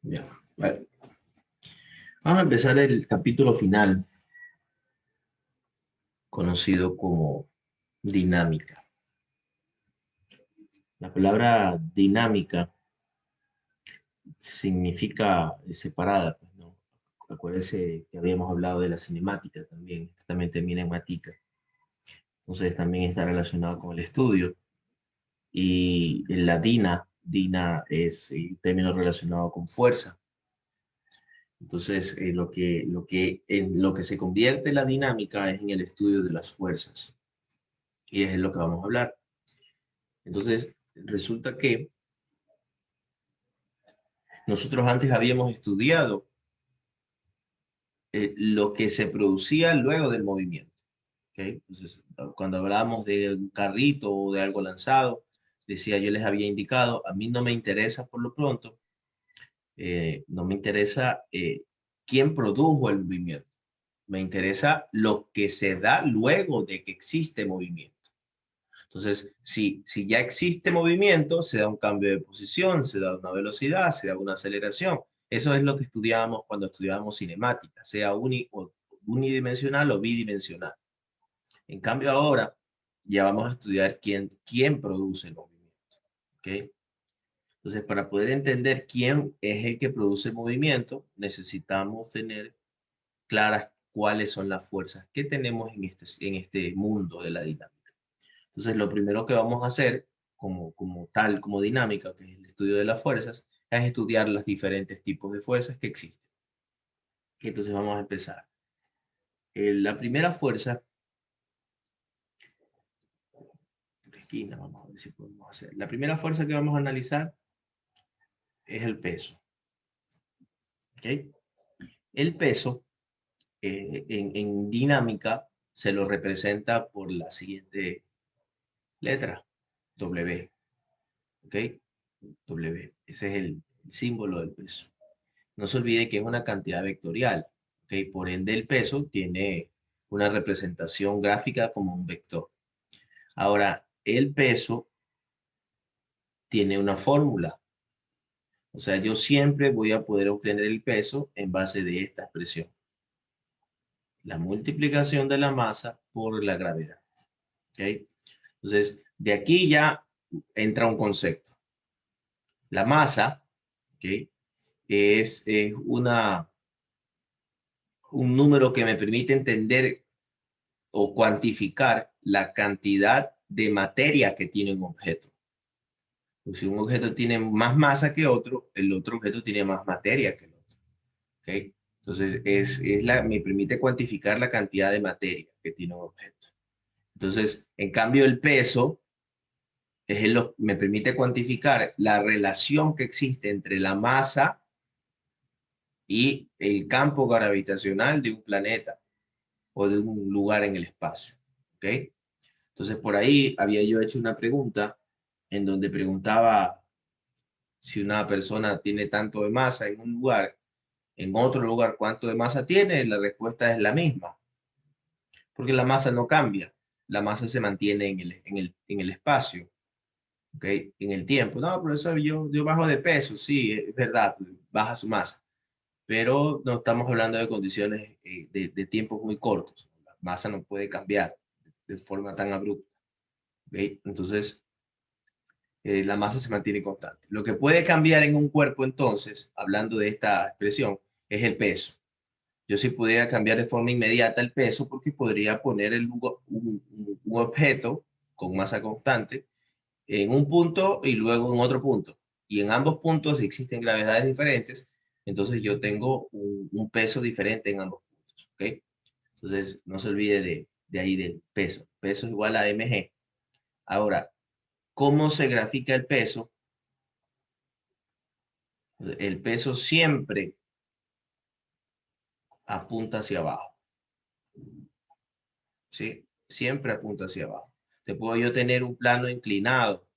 Ya, vale. Vamos a empezar el capítulo final, conocido como dinámica. La palabra dinámica significa separada, pues, ¿no? Acuérdense que habíamos hablado de la cinemática también, esto también termina en matica. Entonces también está relacionado con el estudio. Y la dina es un término relacionado con fuerza. Entonces, en lo que se convierte la dinámica es en el estudio de las fuerzas. Y es lo que vamos a hablar. Entonces, resulta que nosotros antes habíamos estudiado lo que se producía luego del movimiento. ¿Okay? Entonces, cuando hablábamos de un carrito o de algo lanzado, decía, yo les había indicado, a mí no me interesa por lo pronto, no me interesa quién produjo el movimiento. Me interesa lo que se da luego de que existe movimiento. Entonces, si ya existe movimiento, se da un cambio de posición, se da una velocidad, se da una aceleración. Eso es lo que estudiábamos cuando estudiábamos cinemática, sea unidimensional o bidimensional. En cambio, ahora ya vamos a estudiar quién produce el movimiento. ¿Okay? Entonces, para poder entender quién es el que produce el movimiento, necesitamos tener claras cuáles son las fuerzas que tenemos en este mundo de la dinámica. Entonces, lo primero que vamos a hacer como dinámica, que es el estudio de las fuerzas, es estudiar los diferentes tipos de fuerzas que existen. Y entonces vamos a empezar. La primera fuerza, por esquina, vamos a ver si podemos hacer. La primera fuerza que vamos a analizar es el peso. ¿Okay? El peso, en dinámica, se lo representa por la siguiente letra, W. ¿Ok? W. Ese es el símbolo del peso. No se olvide que es una cantidad vectorial, ¿ok? Por ende, el peso tiene una representación gráfica como un vector. Ahora, el peso tiene una fórmula. O sea, yo siempre voy a poder obtener el peso en base de esta expresión. La multiplicación de la masa por la gravedad. ¿Ok? Entonces, de aquí ya entra un concepto. La masa, ¿ok? Es un número que me permite entender o cuantificar la cantidad de materia que tiene un objeto. Pues si un objeto tiene más masa que otro, el otro objeto tiene más materia que el otro. ¿Okay? Entonces, me permite cuantificar la cantidad de materia que tiene un objeto. Entonces, en cambio, el peso me permite cuantificar la relación que existe entre la masa y el campo gravitacional de un planeta o de un lugar en el espacio. ¿Ok? Entonces, por ahí había yo hecho una pregunta en donde preguntaba si una persona tiene tanto de masa en un lugar, en otro lugar, ¿cuánto de masa tiene? La respuesta es la misma, porque la masa no cambia, la masa se mantiene en el espacio, ¿ok? En el tiempo. No, profesor, yo bajo de peso, sí, es verdad, baja su masa, pero no estamos hablando de condiciones de tiempos muy cortos. La masa no puede cambiar de forma tan abrupta, ¿ok? Entonces, la masa se mantiene constante. Lo que puede cambiar en un cuerpo, entonces, hablando de esta expresión, es el peso. Yo sí pudiera cambiar de forma inmediata el peso porque podría poner un objeto con masa constante en un punto y luego en otro punto. Y en ambos puntos existen gravedades diferentes, entonces yo tengo un peso diferente en ambos puntos. ¿Ok? Entonces, no se olvide de ahí del peso. Peso es igual a mg. Ahora, ¿cómo se grafica el peso? El peso siempre apunta hacia abajo, ¿sí? Siempre apunta hacia abajo. Te puedo yo tener un plano inclinado.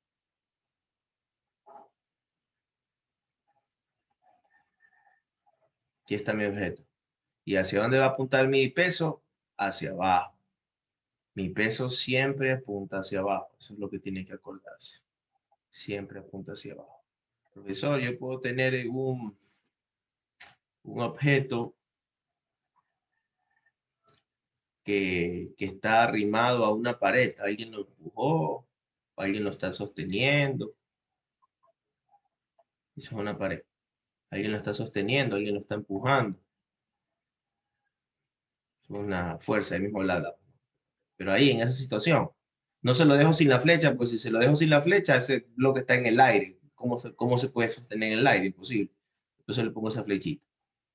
Aquí está mi objeto. ¿Y hacia dónde va a apuntar mi peso? Hacia abajo. Mi peso siempre apunta hacia abajo. Eso es lo que tiene que acordarse. Siempre apunta hacia abajo. Profesor, yo puedo tener un objeto que está arrimado a una pared. Alguien lo empujó, alguien lo está sosteniendo. Eso es una pared. Alguien lo está sosteniendo, alguien lo está empujando. Es una fuerza, ahí mismo la. Pero ahí, en esa situación, no se lo dejo sin la flecha, pues si se lo dejo sin la flecha, ese bloque está en el aire. ¿Cómo se puede sostener en el aire? Imposible. Entonces le pongo esa flechita.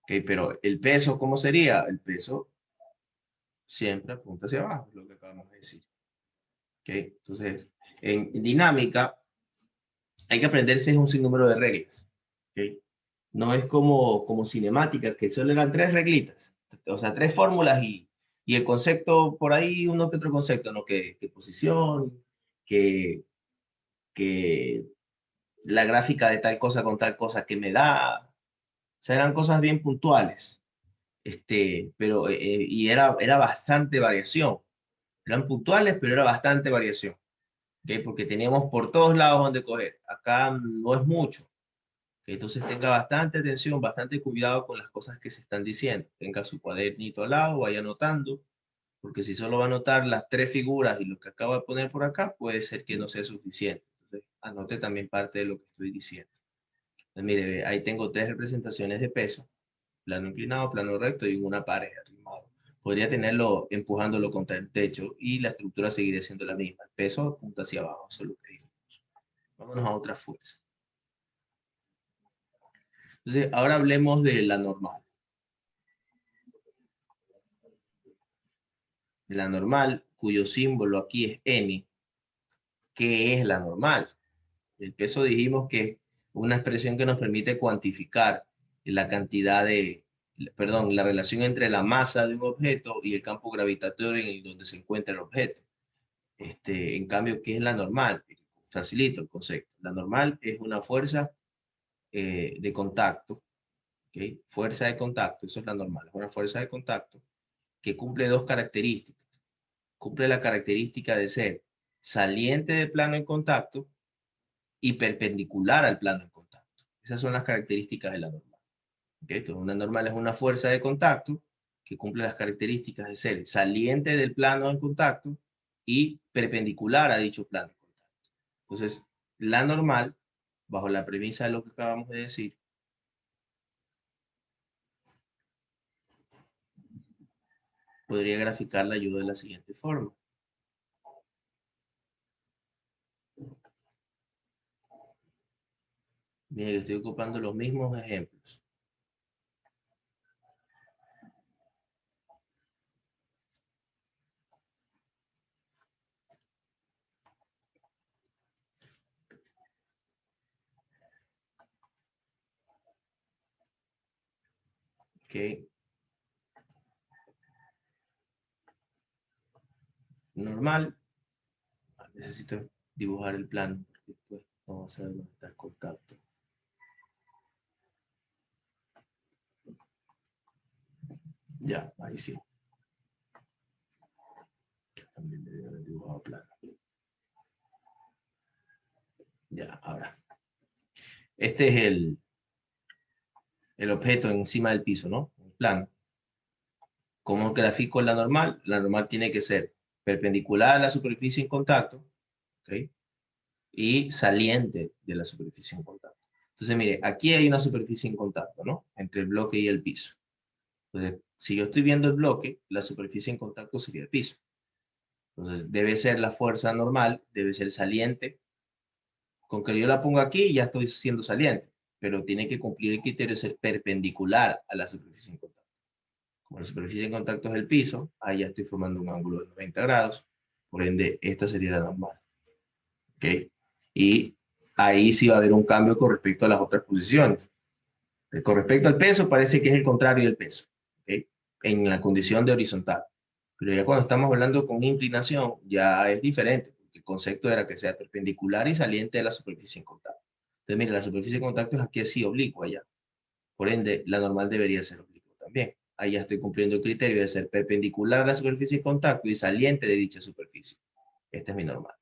¿Okay? Pero el peso, ¿cómo sería? El peso siempre apunta hacia abajo, es lo que acabamos de decir. ¿Okay? Entonces, en dinámica, hay que aprenderse un sinnúmero de reglas. ¿Okay? No es como cinemática, que solo eran 3 reglitas, o sea, 3 fórmulas y el concepto, por ahí uno que otro concepto, ¿no? Que posición, que, que la gráfica de tal cosa con tal cosa que me da, o sea, eran cosas bien puntuales, pero, y era bastante variación, eran puntuales, pero era bastante variación, ¿okay? Porque teníamos por todos lados donde coger, acá no es mucho. Que entonces tenga bastante atención, bastante cuidado con las cosas que se están diciendo. Tenga su cuadernito al lado, vaya anotando, porque si solo va a anotar las 3 figuras y lo que acabo de poner por acá, puede ser que no sea suficiente. Entonces, anote también parte de lo que estoy diciendo. Entonces, mire, ve, ahí tengo 3 representaciones de peso, plano inclinado, plano recto y una pared arrimado. Podría tenerlo empujándolo contra el techo y la estructura seguiría siendo la misma. El peso apunta hacia abajo, eso es lo que dijimos. Vámonos a otra fuerza. Entonces, ahora hablemos de la normal. La normal, cuyo símbolo aquí es N. ¿Qué es la normal? El peso dijimos que es una expresión que nos permite cuantificar la cantidad perdón, la relación entre la masa de un objeto y el campo gravitatorio en el donde se encuentra el objeto. En cambio, ¿qué es la normal? Facilito el concepto. La normal es una fuerza de contacto, ¿okay? Fuerza de contacto, eso es la normal, es una fuerza de contacto que cumple 2 características. Cumple la característica de ser saliente del plano en contacto y perpendicular al plano en contacto. Esas son las características de la normal. ¿Okay? Entonces, una normal es una fuerza de contacto que cumple las características de ser saliente del plano en contacto y perpendicular a dicho plano en contacto. Entonces, la normal, bajo la premisa de lo que acabamos de decir, podría graficarla yo de la siguiente forma. Miren, estoy ocupando los mismos ejemplos. ¿Okay? Normal. Necesito dibujar el plano porque después no vamos a saber dónde está el contacto. Ya, ahí sí. También debería haber dibujado plano. Ya, ahora. Este es el objeto encima del piso, ¿no? El plano. ¿Cómo grafico la normal? La normal tiene que ser perpendicular a la superficie en contacto, ¿ok? Y saliente de la superficie en contacto. Entonces, mire, aquí hay una superficie en contacto, ¿no? Entre el bloque y el piso. Entonces, si yo estoy viendo el bloque, la superficie en contacto sería el piso. Entonces, debe ser la fuerza normal, debe ser saliente. Con que yo la ponga aquí, ya estoy siendo saliente, pero tiene que cumplir el criterio de ser perpendicular a la superficie en contacto. Como la superficie en contacto es el piso, ahí ya estoy formando un ángulo de 90 grados, por ende, esta sería la normal. ¿Ok? Y ahí sí va a haber un cambio con respecto a las otras posiciones. Con respecto al peso, parece que es el contrario del peso, ¿ok? En la condición de horizontal. Pero ya cuando estamos hablando con inclinación, ya es diferente, porque el concepto era que sea perpendicular y saliente de la superficie en contacto. Entonces, mire, la superficie en contacto es aquí así, oblicua ya. Por ende, la normal debería ser oblicua también. Ahí ya estoy cumpliendo el criterio de ser perpendicular a la superficie en contacto y saliente de dicha superficie. Esta es mi normal.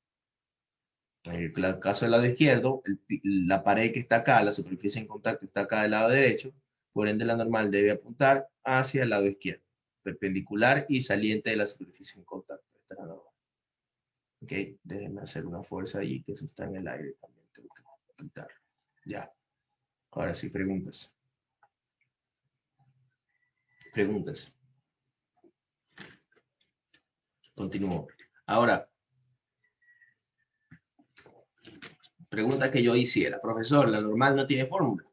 En el caso del lado izquierdo, la pared que está acá, la superficie en contacto está acá del lado derecho, Por ende, la normal debe apuntar hacia el lado izquierdo, perpendicular y saliente de la superficie en contacto. Esta es la normal. Ok, déjenme hacer una fuerza ahí, que eso está en el aire también. Tengo que quitarlo. Ya. Ahora sí, preguntas. Preguntas. Continúo. Ahora, pregunta que yo hiciera. Profesor, la normal no tiene fórmula.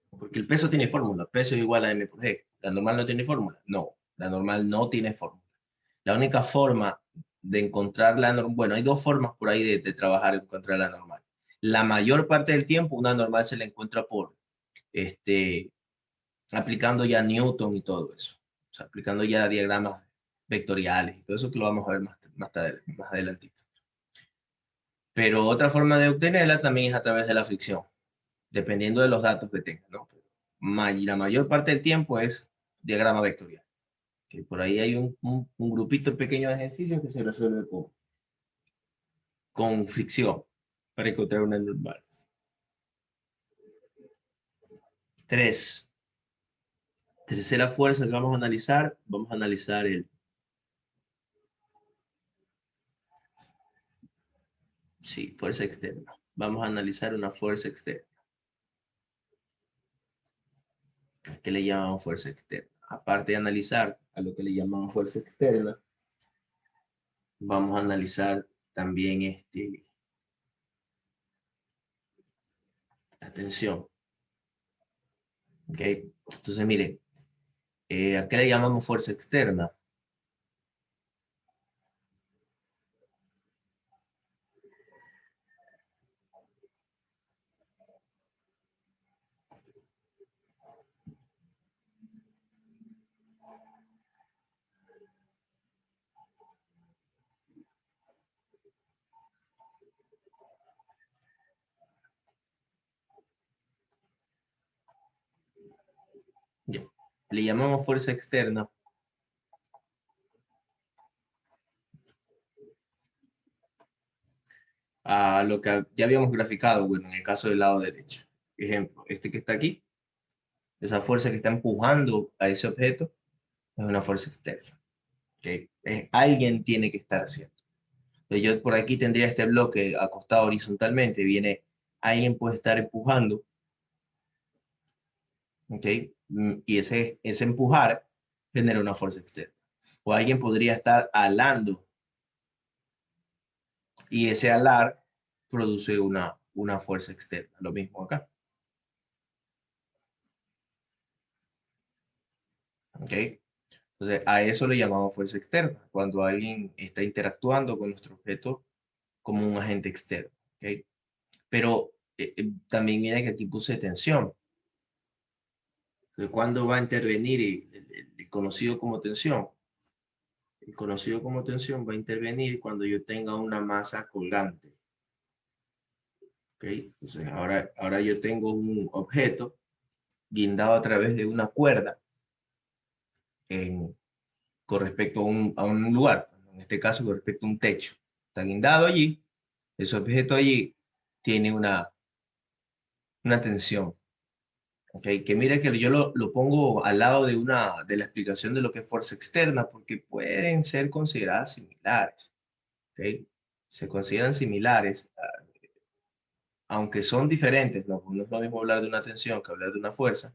Porque el peso tiene fórmula. Peso es igual a m por g. ¿La normal no tiene fórmula? No, la normal no tiene fórmula. La única forma de encontrar la normal, bueno, hay dos formas por ahí de trabajar en encontrar la normal. La mayor parte del tiempo una normal se la encuentra por, aplicando ya Newton y todo eso. O sea, aplicando ya diagramas vectoriales y todo eso que lo vamos a ver más adelantito. Pero otra forma de obtenerla también es a través de la fricción, dependiendo de los datos que tenga, ¿no? La mayor parte del tiempo es diagrama vectorial. Que por ahí hay un grupito pequeño de ejercicios que se resuelve con fricción para encontrar una normal. 3. Tercera fuerza que vamos a analizar sí, fuerza externa. Vamos a analizar una fuerza externa. ¿Qué le llamamos fuerza externa? Aparte de analizar a lo que le llamamos fuerza externa, vamos a analizar también la tensión. ¿Ok? Entonces, mire, ¿a qué le llamamos fuerza externa? Ya. Le llamamos fuerza externa a lo que ya habíamos graficado, bueno, en el caso del lado derecho. Ejemplo, este que está aquí, esa fuerza que está empujando a ese objeto es una fuerza externa. ¿Okay? Alguien tiene que estar haciendo. Entonces yo por aquí tendría este bloque acostado horizontalmente, viene, alguien puede estar empujando, ¿ok? Y ese empujar genera una fuerza externa. O alguien podría estar alando y ese alar produce una fuerza externa. Lo mismo acá. ¿Ok? Entonces, a eso le llamamos fuerza externa, cuando alguien está interactuando con nuestro objeto como un agente externo. ¿Ok? Pero también viene que aquí puse tensión. ¿Cuándo va a intervenir el conocido como tensión? El conocido como tensión va a intervenir cuando yo tenga una masa colgante. ¿Ok? Entonces, ahora yo tengo un objeto guindado a través de una cuerda con respecto a un lugar, en este caso con respecto a un techo. Está guindado allí, ese objeto allí tiene una tensión. Okay, que mire que yo lo pongo al lado de la explicación de lo que es fuerza externa, porque pueden ser consideradas similares. Okay. Se consideran similares, aunque son diferentes, ¿no? No es lo mismo hablar de una tensión que hablar de una fuerza,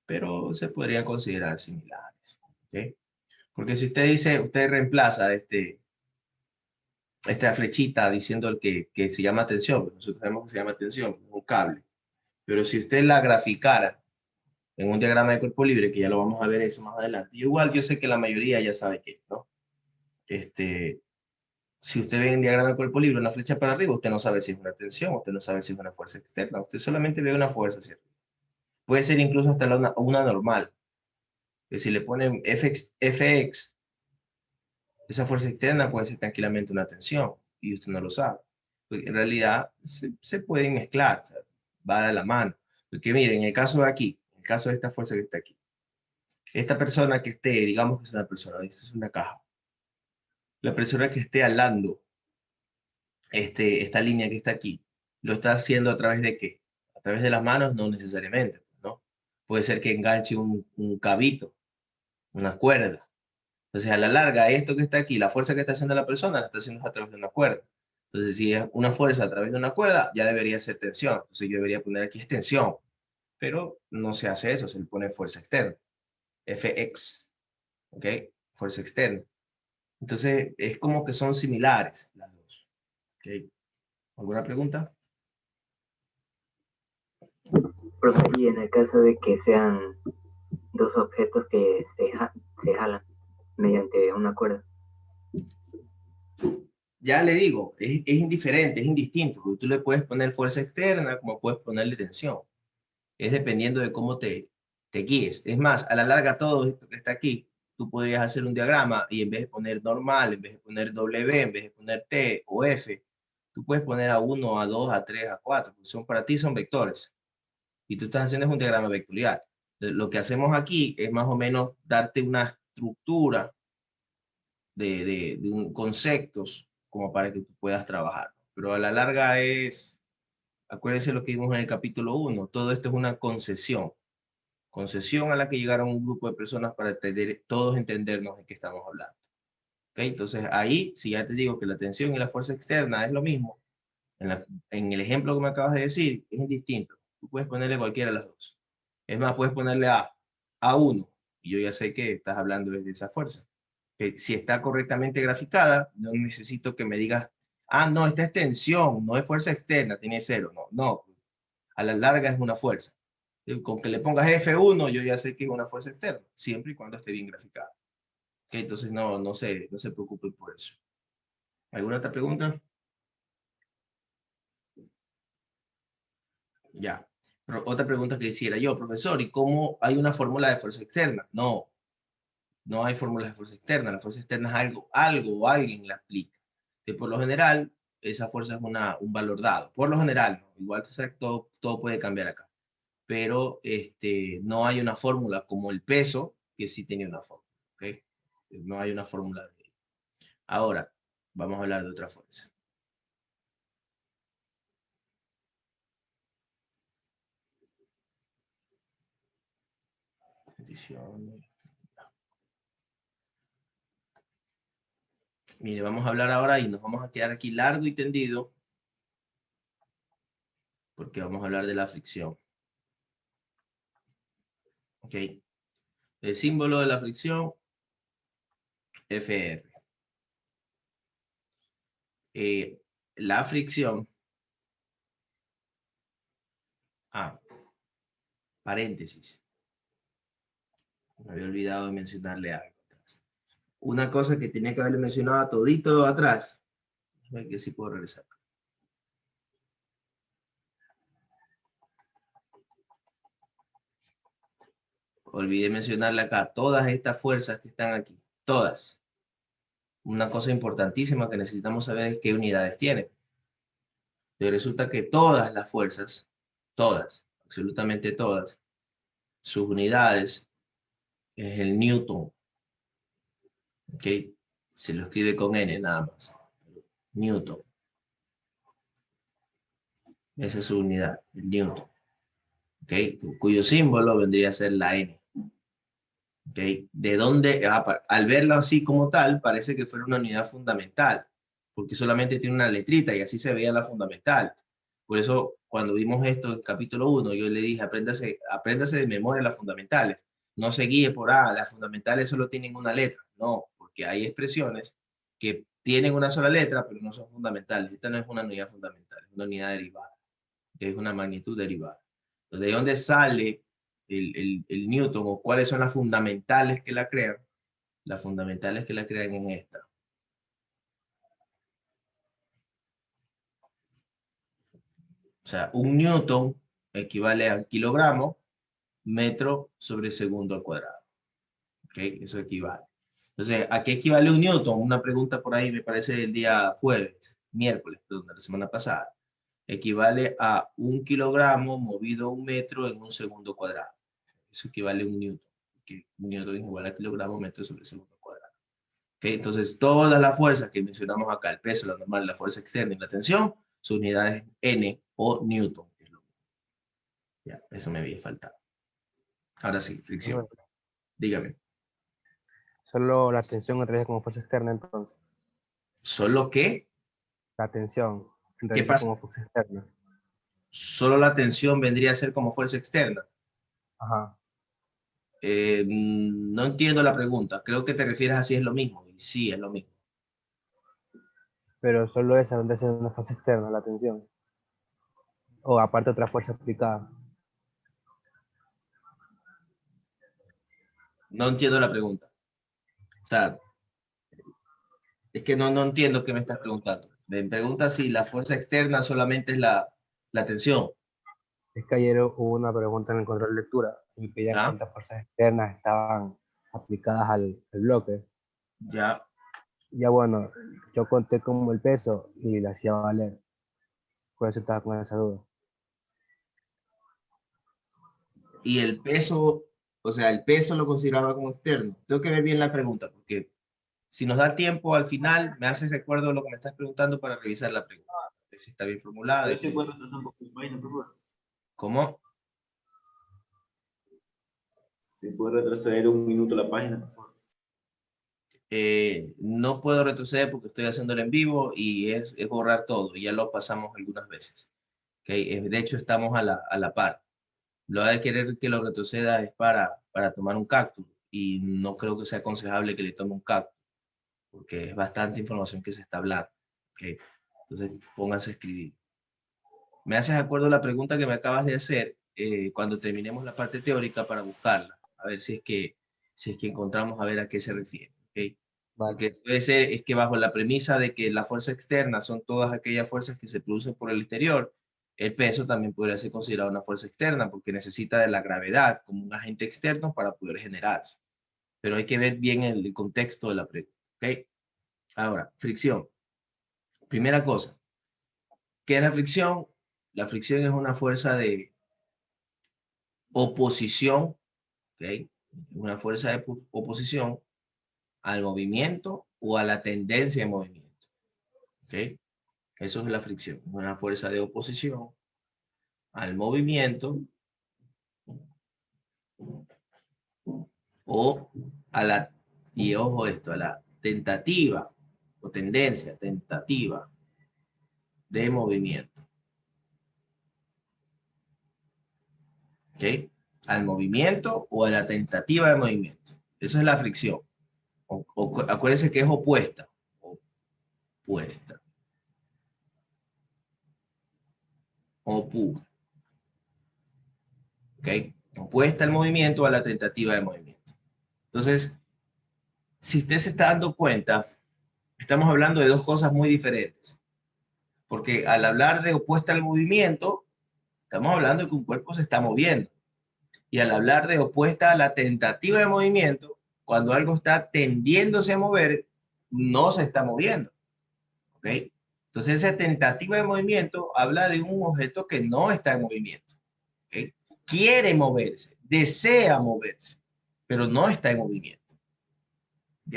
pero se podrían considerar similares. Okay. Porque si usted dice, usted reemplaza esta flechita diciendo que se llama tensión, pues nosotros sabemos que se llama tensión, un cable. Pero si usted la graficara en un diagrama de cuerpo libre, que ya lo vamos a ver eso más adelante. Y igual yo sé que la mayoría ya sabe que, ¿no? Si usted ve en diagrama de cuerpo libre una flecha para arriba, usted no sabe si es una tensión, usted no sabe si es una fuerza externa, usted solamente ve una fuerza, ¿cierto? Puede ser incluso hasta una normal, que si le ponen Fx, esa fuerza externa puede ser tranquilamente una tensión, y usted no lo sabe. Porque en realidad se pueden mezclar, o sea, va de la mano. Porque miren, en el caso de aquí, en el caso de esta fuerza que está aquí, esta persona que esté, digamos que es una persona, esto es una caja, la persona que esté alando esta línea que está aquí, ¿lo está haciendo a través de qué? ¿A través de las manos? No necesariamente, ¿no? puede ser que enganche un cabito, una cuerda. Entonces, a la larga, esto que está aquí, la fuerza que está haciendo la persona, la está haciendo a través de una cuerda. Entonces, si es una fuerza a través de una cuerda, ya debería ser tensión. Entonces, yo debería poner aquí extensión. Pero no se hace eso, se le pone fuerza externa. Fx, ¿ok? Fuerza externa. Entonces, es como que son similares las dos. ¿Ok? ¿Alguna pregunta? Profe, y en el caso de que sean dos objetos que se jalan mediante una cuerda. Ya le digo, es indiferente, es indistinto, porque tú le puedes poner fuerza externa como puedes ponerle tensión. Es dependiendo de cómo te guíes. Es más, a la larga todo esto que está aquí, tú podrías hacer un diagrama y en vez de poner normal, en vez de poner W, en vez de poner T o F, tú puedes poner a 1, a 2, a 3, a 4, porque para ti son vectores. Y tú estás haciendo es un diagrama vectorial. Lo que hacemos aquí es más o menos darte una estructura conceptos como para que tú puedas trabajar. Pero a la larga es, acuérdense lo que vimos en el capítulo 1, todo esto es una concesión a la que llegaron un grupo de personas para todos entendernos de qué estamos hablando. ¿Okay? Entonces ahí, si ya te digo que la tensión y la fuerza externa es lo mismo, en el ejemplo que me acabas de decir, es indistinto. Tú puedes ponerle cualquiera de las dos. Es más, puedes ponerle A1, y yo ya sé que estás hablando de esa fuerza. Que si está correctamente graficada, no necesito que me digas, ah, no, esta es tensión, no es fuerza externa, tiene cero. No, no, a la larga es una fuerza. Con que le pongas F1, yo ya sé que es una fuerza externa, siempre y cuando esté bien graficada. ¿Okay? Entonces no se preocupen por eso. ¿Alguna otra pregunta? Ya. Pero otra pregunta que hiciera yo, profesor, ¿y cómo hay una fórmula de fuerza externa? No, no hay fórmula de fuerza externa. La fuerza externa es algo o alguien la aplica. Que por lo general, esa fuerza es un valor dado. Por lo general, ¿no? Igual todo puede cambiar acá. Pero no hay una fórmula como el peso, que sí tenía una fórmula. ¿Okay? No hay una fórmula de... Ahora, vamos a hablar de otra fuerza. Mire, vamos a hablar ahora y nos vamos a quedar aquí largo y tendido porque vamos a hablar de la fricción. ¿Ok? El símbolo de la fricción, FR. La fricción, paréntesis. Me había olvidado de mencionarle algo atrás. Una cosa que tenía que haberle mencionado a todito atrás. A ver que sí puedo regresar. Olvidé mencionarle acá todas estas fuerzas que están aquí. Todas. Una cosa importantísima que necesitamos saber es qué unidades tienen. Pero resulta que todas las fuerzas, todas, absolutamente todas, sus unidades es el Newton. ¿Ok? Se lo escribe con N nada más. Newton. Esa es su unidad, el Newton. ¿Ok? Cuyo símbolo vendría a ser la N. ¿Ok? ¿De dónde? Al verlo así como tal, parece que fuera una unidad fundamental, porque solamente tiene una letrita y así se veía la fundamental. Por eso, cuando vimos esto en capítulo 1, yo le dije, apréndase de memoria las fundamentales. No se guíe por, las fundamentales solo tienen una letra. No, porque hay expresiones que tienen una sola letra, pero no son fundamentales. Esta no es una unidad fundamental, es una unidad derivada, que es una magnitud derivada. ¿De dónde sale el Newton o cuáles son las fundamentales que la crean? Las fundamentales que la crean en esta. O sea, un Newton equivale a kilogramo, metro sobre segundo al cuadrado. ¿Ok? Eso equivale. Entonces, ¿a qué equivale un Newton? Una pregunta por ahí me parece el día miércoles, de la semana pasada. Equivale a 1 kilogramo movido 1 metro en un segundo cuadrado. Eso equivale a un Newton. Que un Newton es igual a kilogramo, metro sobre segundo cuadrado. ¿Okay? Entonces, todas las fuerzas que mencionamos acá, el peso, la normal, la fuerza externa y la tensión, su unidad es N o Newton. Ya, eso me había faltado. Ahora sí, fricción. Bueno, Dígame. solo la tensión entraría como fuerza externa entonces. ¿Solo qué? La tensión ¿Qué entraría pasa? como fuerza externa. Solo la tensión vendría a ser como fuerza externa. Ajá. No entiendo la pregunta. Creo que te refieres a si es lo mismo. Y sí, es lo mismo. Pero solo esa vendría a ser una fuerza externa, la tensión. O aparte otra fuerza aplicada. No entiendo la pregunta. O sea, es que no entiendo qué me estás preguntando. Me preguntas si la fuerza externa solamente es la tensión. Es que ayer hubo una pregunta en el control de lectura y pedían ¿Ya? cuántas fuerzas externas estaban aplicadas al bloque. Ya. Ya bueno, yo conté como el peso y le hacía valer. Por eso estaba con esa duda. Y el peso, o sea, el peso lo consideraba como externo. Tengo que ver bien la pregunta, porque si nos da tiempo al final, me haces recuerdo de lo que me estás preguntando para revisar la pregunta. Ver si está bien formulada. De hecho, puede retrasar un poco la página, por favor. ¿Cómo? Si puede retroceder un minuto la página, por favor. No puedo retroceder porque estoy haciéndolo en vivo y es borrar todo. Ya lo pasamos algunas veces. ¿Okay? De hecho, estamos a la par. Lo de querer que lo retroceda es para tomar un cactus y no creo que sea aconsejable que le tome un cactus porque es bastante información que se está hablando. ¿Okay? Entonces, pónganse a escribir. Me haces acuerdo la pregunta que me acabas de hacer cuando terminemos la parte teórica para buscarla, a ver si es que encontramos a ver a qué se refiere. ¿Okay? Vale. Porque puede ser, es que bajo la premisa de que la fuerza externa son todas aquellas fuerzas que se producen por el exterior, el peso también podría ser considerado una fuerza externa porque necesita de la gravedad como un agente externo para poder generarse. Pero hay que ver bien el contexto de la pregunta. ¿Okay? Ahora, fricción. Primera cosa, ¿qué es la fricción? La fricción es una fuerza de oposición, ¿okay? Una fuerza de oposición al movimiento o a la tendencia de movimiento. ¿Okay? Eso es la fricción, una fuerza de oposición al movimiento o a la, y ojo esto, a la tentativa o tendencia tentativa de movimiento. ¿Ok? Al movimiento o a la tentativa de movimiento. Eso es la fricción. Acuérdense que es opuesta. Opuesta. Opu. ¿Ok? Opuesta al movimiento o a la tentativa de movimiento. Entonces, si usted se está dando cuenta, estamos hablando de dos cosas muy diferentes. Porque al hablar de opuesta al movimiento, estamos hablando de que un cuerpo se está moviendo. Y al hablar de opuesta a la tentativa de movimiento, cuando algo está tendiéndose a mover, no se está moviendo. ¿Ok? Entonces, esa tentativa de movimiento habla de un objeto que no está en movimiento. ¿Ok? Quiere moverse, desea moverse, pero no está en movimiento. ¿Ok?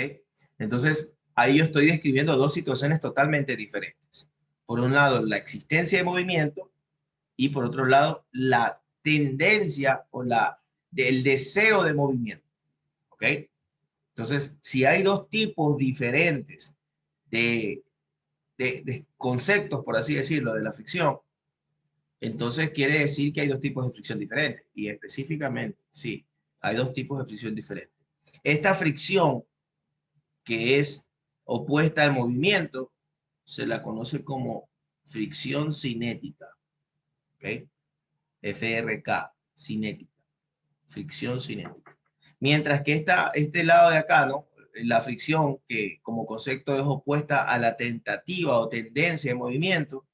Entonces, ahí yo estoy describiendo dos situaciones totalmente diferentes. Por un lado, la existencia de movimiento y por otro lado, la tendencia o el deseo de movimiento. ¿Ok? Entonces, si hay dos tipos diferentes de conceptos, por así decirlo, de la fricción, entonces quiere decir que hay dos tipos de fricción diferentes. Y específicamente, sí, hay dos tipos de fricción diferentes. Esta fricción, que es opuesta al movimiento, se la conoce como fricción cinética. ¿Ok? FRK, cinética, fricción cinética. Mientras que este lado de acá, ¿no? La fricción, que como concepto es opuesta a la tentativa o tendencia de movimiento,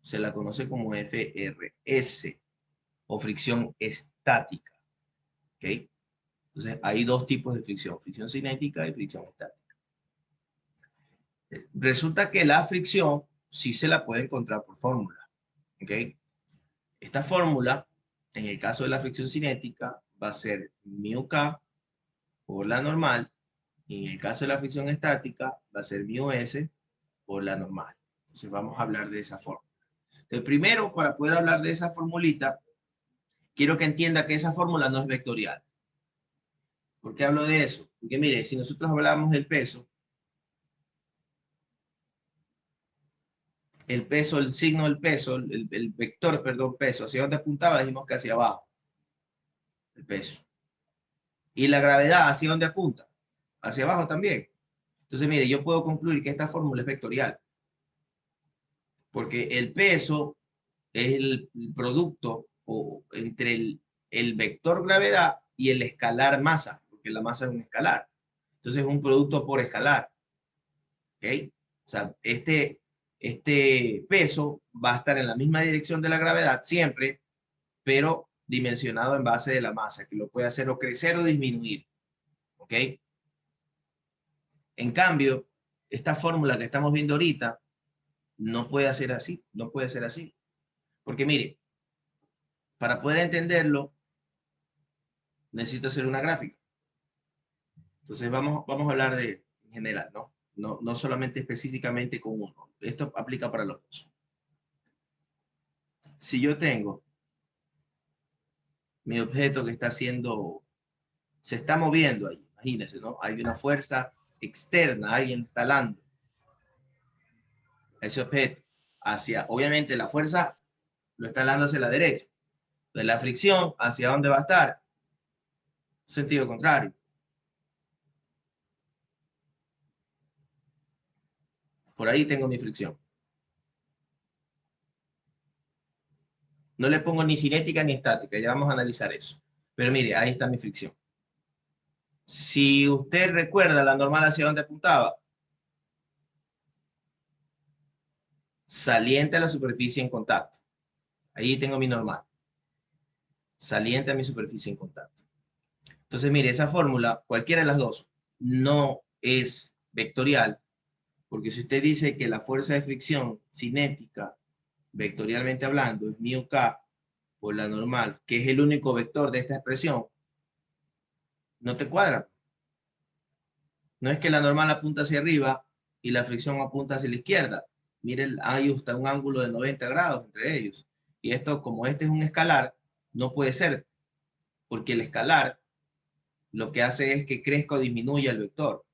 se la conoce como FRS o fricción estática. ¿Ok? Entonces, hay dos tipos de fricción cinética y fricción estática. Resulta que la fricción sí se la puede encontrar por fórmula. ¿Ok? Esta fórmula, en el caso de la fricción cinética, va a ser μk por la normal, y en el caso de la fricción estática, va a ser μs por la normal. Entonces vamos a hablar de esa fórmula. Entonces, primero, para poder hablar de esa formulita, quiero que entienda que esa fórmula no es vectorial. ¿Por qué hablo de eso? Porque mire, si nosotros hablamos del peso, el signo del peso, el vector, perdón, peso, ¿hacia dónde apuntaba? Dijimos que hacia abajo, el peso. ¿Y la gravedad hacia dónde apunta? Hacia abajo también. Entonces, mire, yo puedo concluir que esta fórmula es vectorial. Porque el peso es el producto entre el vector gravedad y el escalar masa, porque la masa es un escalar. Entonces es un producto por escalar. ¿Ok? O sea, este peso va a estar en la misma dirección de la gravedad siempre, pero dimensionado en base de la masa, que lo puede hacer o crecer o disminuir. ¿Ok? En cambio, esta fórmula que estamos viendo ahorita no puede ser así, no puede ser así. Porque mire, para poder entenderlo, necesito hacer una gráfica. Entonces vamos a hablar de en general, ¿no? No solamente específicamente con uno. Esto aplica para los dos. Si yo tengo mi objeto que está haciendo, se está moviendo ahí, imagínense, ¿no? Hay una fuerza externa, alguien instalando ese objeto hacia, obviamente la fuerza lo está dando hacia la derecha. De la fricción, ¿hacia dónde va a estar? Sentido contrario. Por ahí tengo mi fricción. No le pongo ni cinética ni estática, ya vamos a analizar eso. Pero mire, ahí está mi fricción. Si usted recuerda la normal hacia dónde apuntaba, saliente a la superficie en contacto. Ahí tengo mi normal. Saliente a mi superficie en contacto. Entonces, mire, esa fórmula, cualquiera de las dos, no es vectorial, porque si usted dice que la fuerza de fricción cinética, vectorialmente hablando, es μk por la normal, que es el único vector de esta expresión, no te cuadra. No es que la normal apunta hacia arriba y la fricción apunta hacia la izquierda. Miren, hay hasta un ángulo de 90 grados entre ellos. Y esto, como este es un escalar, no puede ser, porque el escalar lo que hace es que crezca o disminuya el vector.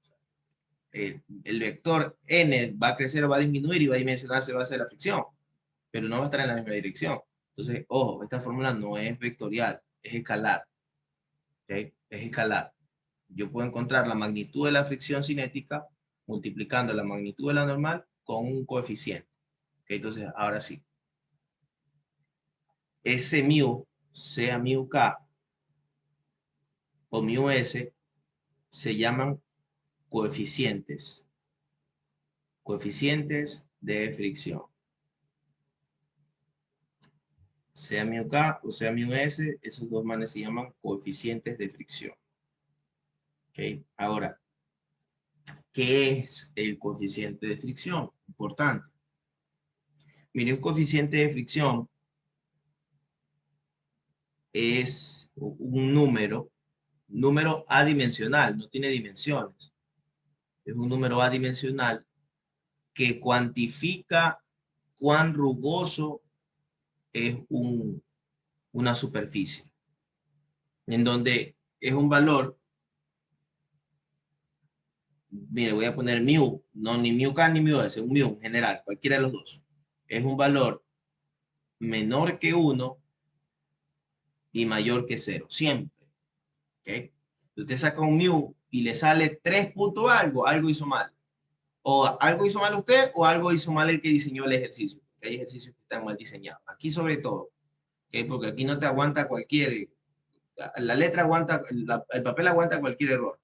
El vector n va a crecer o va a disminuir y va a dimensionarse base de la fricción, pero no va a estar en la misma dirección. Entonces, ojo, esta fórmula no es vectorial, es escalar. ¿Okay? Es escalar. Yo puedo encontrar la magnitud de la fricción cinética multiplicando la magnitud de la normal con un coeficiente. ¿Okay? Entonces, ahora sí. Ese mu, sea mu k o mu s, se llaman coeficientes. Coeficientes de fricción. Sea mu k o sea mu s, esos dos manes se llaman coeficientes de fricción. ¿Okay? Ahora, ¿qué es el coeficiente de fricción? Importante. Mire, un coeficiente de fricción es un número adimensional, no tiene dimensiones. Es un número adimensional que cuantifica cuán rugoso es una superficie. En donde es un valor, mire, voy a poner mu, no ni mu k ni mu s, un mu en general, cualquiera de los dos. Es un valor menor que 1 y mayor que 0, siempre. ¿Okay? Usted saca un mu y le sale 3 punto algo, algo hizo mal. O algo hizo mal usted o algo hizo mal el que diseñó el ejercicio. Porque hay ejercicios que están mal diseñados. Aquí sobre todo. ¿Okay? Porque aquí no te aguanta cualquier... La letra aguanta, el papel aguanta cualquier error.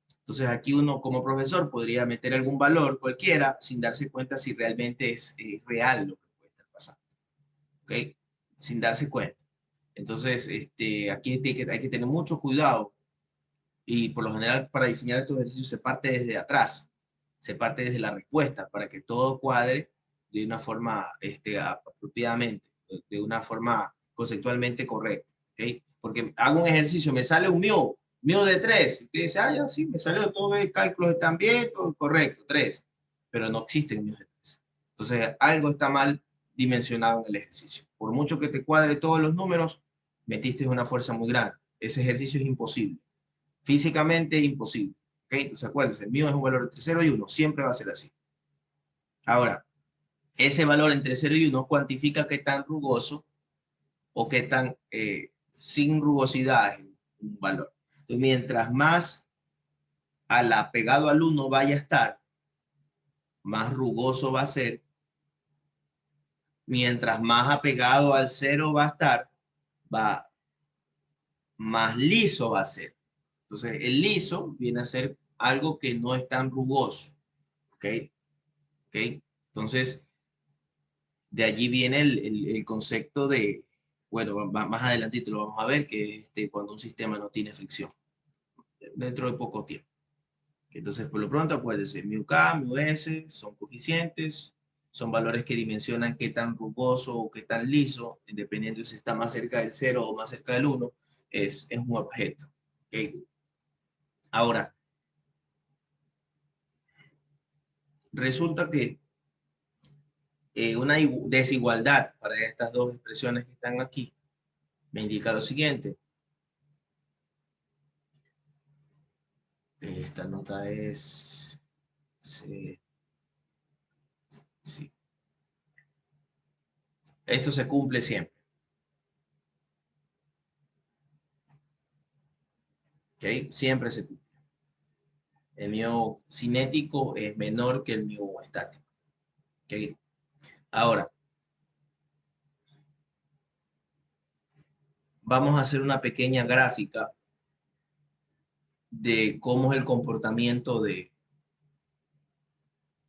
Entonces aquí uno como profesor podría meter algún valor cualquiera sin darse cuenta si realmente es real lo que puede estar pasando. ¿Okay? Sin darse cuenta. Entonces aquí hay que tener mucho cuidado y por lo general para diseñar estos ejercicios se parte desde atrás, se parte desde la respuesta para que todo cuadre de una forma apropiadamente, de una forma conceptualmente correcta. ¿Okay? Porque hago un ejercicio, me sale un mu de 3, y usted dice, ah, ya sí, me salió, todos los cálculos están bien, todo correcto, 3, pero no existen mu de 3. Entonces algo está mal dimensionado en el ejercicio. Por mucho que te cuadre todos los números, metiste una fuerza muy grande. Ese ejercicio es imposible. Físicamente imposible. ¿Ok? Entonces acuérdense, el mío es un valor entre 0 y 1. Siempre va a ser así. Ahora, ese valor entre 0 y 1 cuantifica qué tan rugoso o qué tan sin rugosidad es un valor. Entonces, mientras más pegado al 1 vaya a estar, más rugoso va a ser. Mientras más apegado al 0 va a estar, más liso va a ser. Entonces, el liso viene a ser algo que no es tan rugoso. ¿Ok? ¿Ok? Entonces, de allí viene el concepto de, bueno, más adelantito lo vamos a ver, que cuando un sistema no tiene fricción, dentro de poco tiempo. Entonces, por lo pronto, acuérdense, μK, μS son coeficientes, son valores que dimensionan qué tan rugoso o qué tan liso, dependiendo de si está más cerca del 0 o más cerca del 1, es un objeto. ¿Okay? Ahora, resulta que una desigualdad para estas dos expresiones que están aquí me indica lo siguiente. Esta nota es... Sí. Esto se cumple siempre. ¿Ok? Siempre se cumple. El mío cinético es menor que el mío estático. ¿Ok? Ahora, vamos a hacer una pequeña gráfica de cómo es el comportamiento de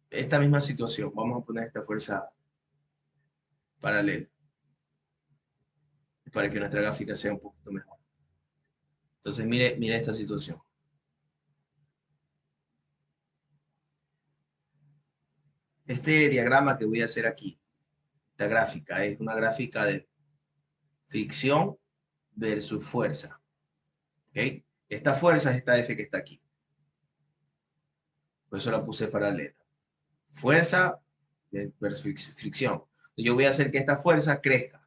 esta misma situación. Vamos a poner esta fuerza paralela para que nuestra gráfica sea un poquito mejor. Entonces, mire esta situación. Este diagrama que voy a hacer aquí, esta gráfica, es una gráfica de fricción versus fuerza. ¿Ok? Esta fuerza es esta F que está aquí. Por eso la puse paralela. Fuerza versus fricción. Yo voy a hacer que esta fuerza crezca.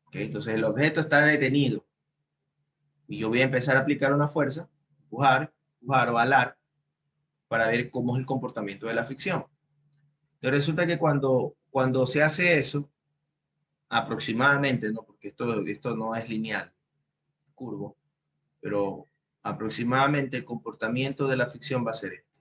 ¿Ok? Entonces el objeto está detenido. Y yo voy a empezar a aplicar una fuerza, empujar o alar, para ver cómo es el comportamiento de la fricción. Entonces resulta que cuando se hace eso, aproximadamente, ¿no? Porque esto no es lineal, curvo, pero aproximadamente el comportamiento de la fricción va a ser este.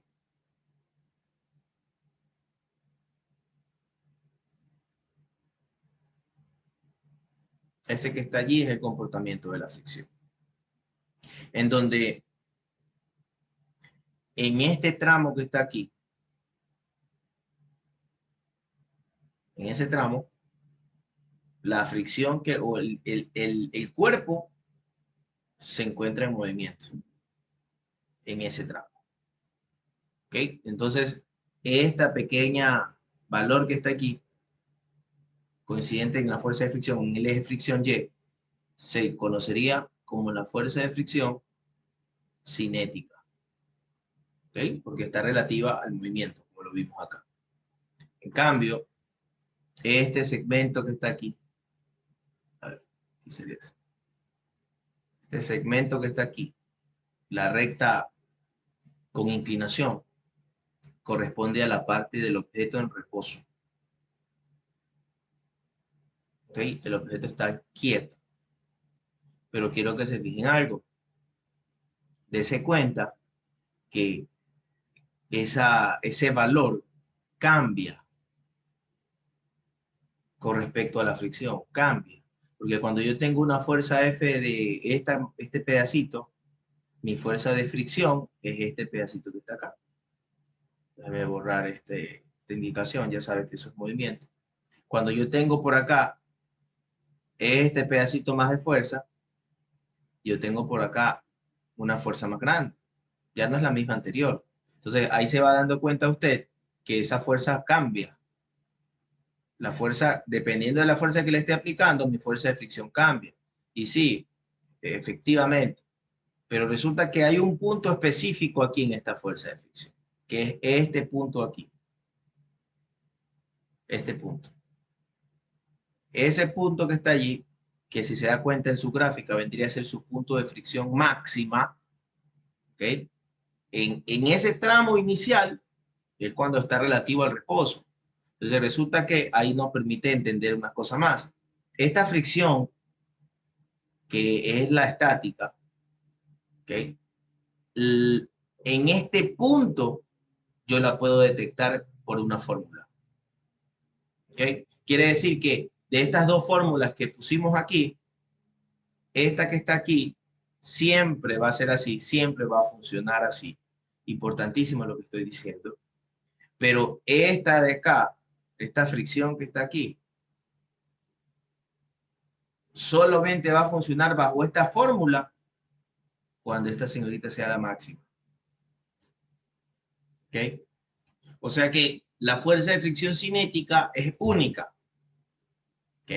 Ese que está allí es el comportamiento de la fricción. En donde, en este tramo que está aquí, en ese tramo, la fricción o el cuerpo se encuentra en movimiento en ese tramo. ¿Ok? Entonces, esta pequeña valor que está aquí, coincidente en la fuerza de fricción en el eje fricción Y, se conocería como la fuerza de fricción cinética. ¿Ok? Porque está relativa al movimiento, como lo vimos acá. En cambio, este segmento que está aquí, a ver, ¿qué sería eso? Este segmento que está aquí, la recta con inclinación, corresponde a la parte del objeto en reposo. ¿Ok? El objeto está quieto. Pero quiero que se fijen algo. Dese cuenta que ese valor cambia con respecto a la fricción, cambia. Porque cuando yo tengo una fuerza F de este pedacito, mi fuerza de fricción es este pedacito que está acá. Déjame borrar esta indicación, ya sabes que eso es movimiento. Cuando yo tengo por acá este pedacito más de fuerza, yo tengo por acá una fuerza más grande. Ya no es la misma anterior. Entonces ahí se va dando cuenta usted que esa fuerza cambia. La fuerza, dependiendo de la fuerza que le esté aplicando, mi fuerza de fricción cambia. Y sí, efectivamente. Pero resulta que hay un punto específico aquí en esta fuerza de fricción, que es este punto aquí. Este punto. Ese punto que está allí, que si se da cuenta en su gráfica vendría a ser su punto de fricción máxima, ¿ok? En ese tramo inicial es cuando está relativo al reposo. Entonces resulta que ahí nos permite entender una cosa más. Esta fricción, que es la estática, ¿ok? En este punto yo la puedo detectar por una fórmula. ¿Ok? Quiere decir que de estas dos fórmulas que pusimos aquí, esta que está aquí siempre va a ser así, siempre va a funcionar así. Importantísimo lo que estoy diciendo. Pero esta de acá, esta fricción que está aquí, solamente va a funcionar bajo esta fórmula cuando esta señorita sea la máxima. ¿Ok? O sea que la fuerza de fricción cinética es única. ¿Ok?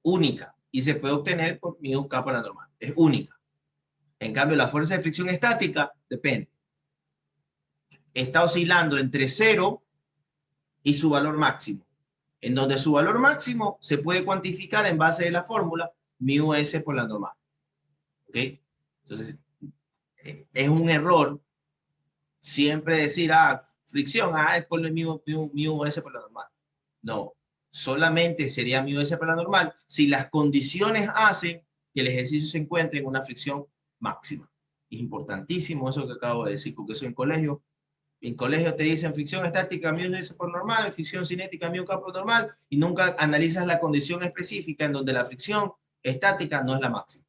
Única. Y se puede obtener por μk para normal. Es única. En cambio, la fuerza de fricción estática depende. Está oscilando entre 0 y su valor máximo. En donde su valor máximo se puede cuantificar en base de la fórmula μs por la normal. ¿Ok? Entonces, es un error siempre decir, fricción, es por el μs por la normal. No, solamente sería μs por la normal si las condiciones hacen que el ejercicio se encuentre en una fricción máxima. Es importantísimo eso que acabo de decir, porque eso en colegio te dicen fricción estática μs por normal, fricción cinética μk por normal, y nunca analizas la condición específica en donde la fricción estática no es la máxima,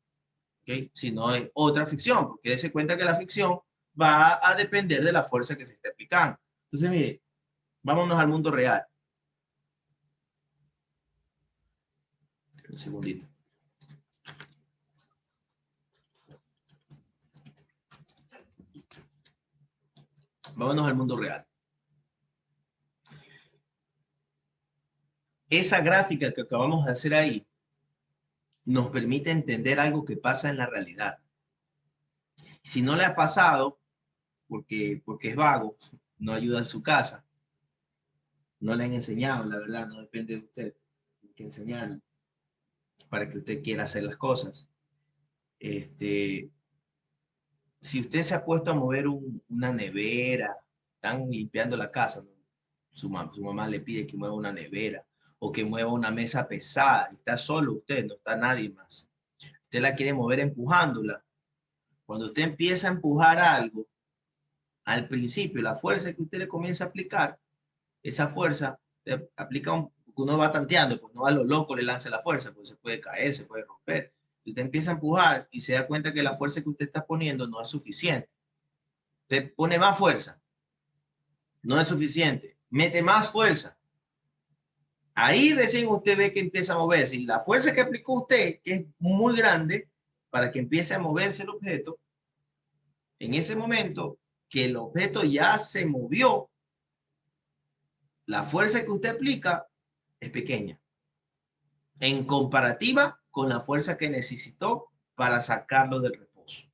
¿okay? Sino es otra fricción, porque dése cuenta que la fricción va a depender de la fuerza que se está aplicando. Entonces, mire, vámonos al mundo real. Un segundito. Vámonos al mundo real. Esa gráfica que acabamos de hacer ahí nos permite entender algo que pasa en la realidad. Si no le ha pasado, porque es vago, no ayuda en su casa, no le han enseñado, la verdad, no depende de usted, hay que enseñarle para que usted quiera hacer las cosas. Si usted se ha puesto a mover una nevera, están limpiando la casa, ¿no? Su mamá le pide que mueva una nevera o que mueva una mesa pesada, está solo usted, no está nadie más. Usted la quiere mover empujándola. Cuando usted empieza a empujar algo, al principio, la fuerza que usted le comienza a aplicar, esa fuerza aplica uno va tanteando, pues no a lo loco le lanza la fuerza, pues se puede caer, se puede romper. Usted empieza a empujar y se da cuenta que la fuerza que usted está poniendo no es suficiente. Usted pone más fuerza, no es suficiente, mete más fuerza. Ahí recién usted ve que empieza a moverse y la fuerza que aplicó usted, que es muy grande, para que empiece a moverse el objeto, en ese momento que el objeto ya se movió, la fuerza que usted aplica es pequeña en comparativa con la fuerza que necesitó para sacarlo del reposo.